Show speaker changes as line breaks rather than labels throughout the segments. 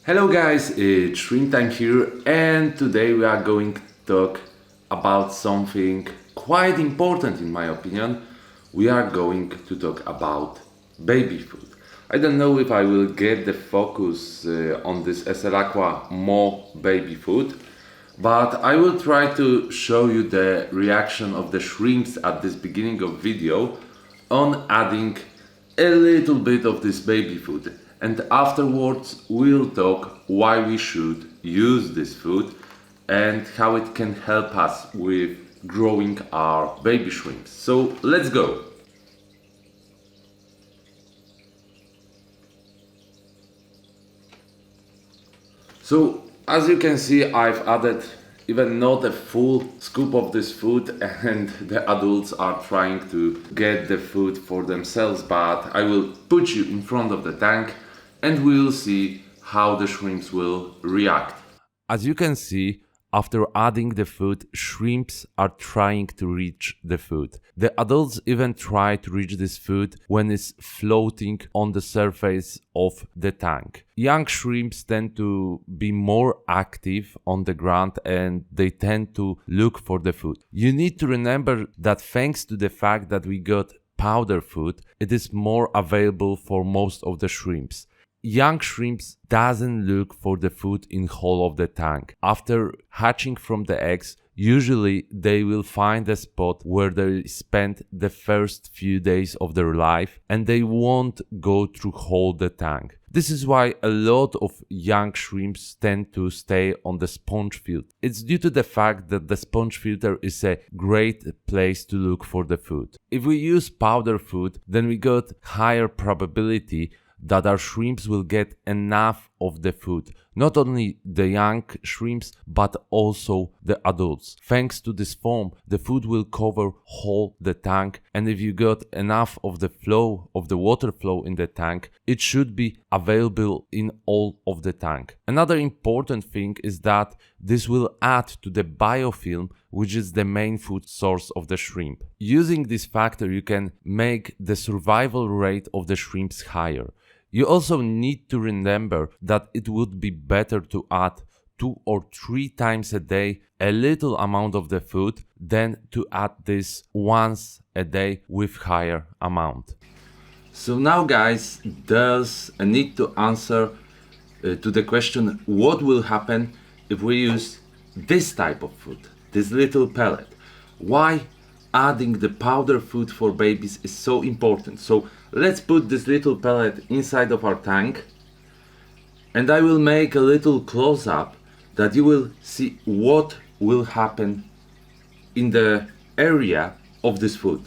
Hello guys, it's Shrimp Time here, and today we are going to talk about something quite important in my opinion. We are going to talk about baby food. I don't know if I will get the focus on this SL Aqua more baby food, but I will try to show you the reaction of the shrimps at this beginning of video on adding a little bit of this baby food, and afterwards we'll talk why we should use this food and how it can help us with growing our baby shrimps. So let's go. So as you can see, I've added even not a full scoop of this food, and the adults are trying to get the food for themselves, but I will put you in front of the tank and we'll see how the shrimps will react. As you can see, after adding the food, shrimps are trying to reach the food. The adults even try to reach this food when it's floating on the surface of the tank. Young shrimps tend to be more active on the ground and they tend to look for the food. You need to remember that thanks to the fact that we got powder food, it is more available for most of the shrimps. Young shrimps doesn't look for the food in whole of the tank. After hatching from the eggs, usually they will find a spot where they spend the first few days of their life and they won't go through whole the tank. This is why a lot of young shrimps tend to stay on the sponge field. It's due to the fact that the sponge filter is a great place to look for the food. If we use powder food, then we got higher probability that our shrimps will get enough of the food. Not only the young shrimps, but also the adults. Thanks to this foam, the food will cover whole the tank, and if you got enough of the flow, of the water flow in the tank, it should be available in all of the tank. Another important thing is that this will add to the biofilm, which is the main food source of the shrimp. Using this factor, you can make the survival rate of the shrimps higher. You also need to remember that it would be better to add 2 or 3 times a day a little amount of the food than to add this once a day with higher amount. So now guys, there's a need to answer to the question what will happen if we use this type of food, this little pellet. Why adding the powder food for babies is so important. So let's put this little pellet inside of our tank, and I will make a little close-up that you will see what will happen in the area of this food.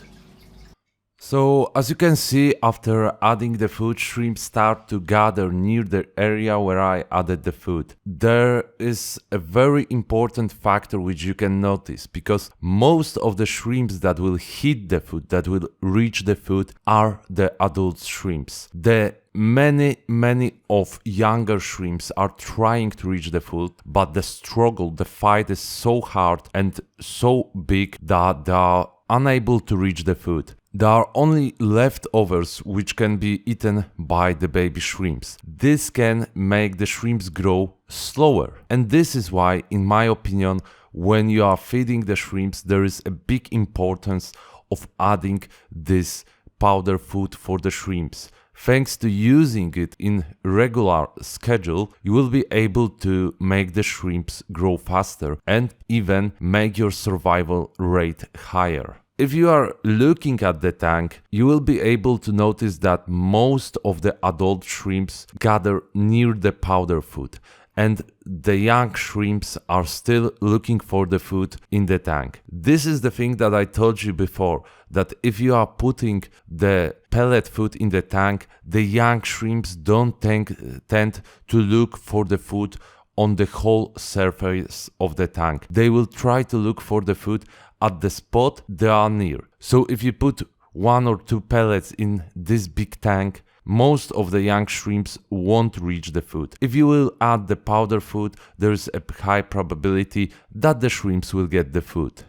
So as you can see, after adding the food, shrimps start to gather near the area where I added the food. There is a very important factor which you can notice, because most of the shrimps that will hit the food, that will reach the food, are the adult shrimps. The many of younger shrimps are trying to reach the food, but the struggle, the fight is so hard and so big that they are unable to reach the food. There are only leftovers which can be eaten by the baby shrimps. This can make the shrimps grow slower. And this is why, in my opinion, when you are feeding the shrimps, there is a big importance of adding this powder food for the shrimps. Thanks to using it in regular schedule, you will be able to make the shrimps grow faster and even make your survival rate higher. If you are looking at the tank, you will be able to notice that most of the adult shrimps gather near the powder food, and the young shrimps are still looking for the food in the tank. This is the thing that I told you before, that if you are putting the pellet food in the tank, the young shrimps don't tend to look for the food on the whole surface of the tank. They will try to look for the food at the spot they are near. So if you put 1 or 2 pellets in this big tank, most of the young shrimps won't reach the food. If you will add the powder food, there's a high probability that the shrimps will get the food.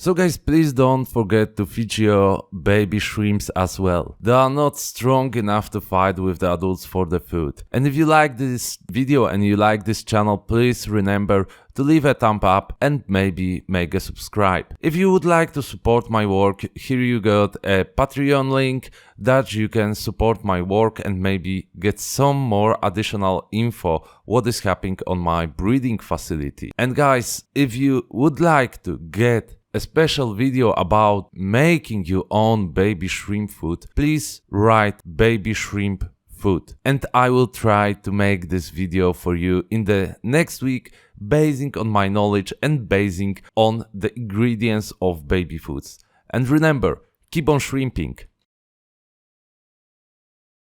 So guys, please don't forget to feed your baby shrimps as well. They are not strong enough to fight with the adults for the food. And if you like this video and you like this channel, please remember to leave a thumb up and maybe make a subscribe. If you would like to support my work, here you got a Patreon link that you can support my work and maybe get some more additional info what is happening on my breeding facility. And guys, if you would like to get a special video about making your own baby shrimp food, please write baby shrimp food. And I will try to make this video for you in the next week, basing on my knowledge and basing on the ingredients of baby foods. And remember, keep on shrimping.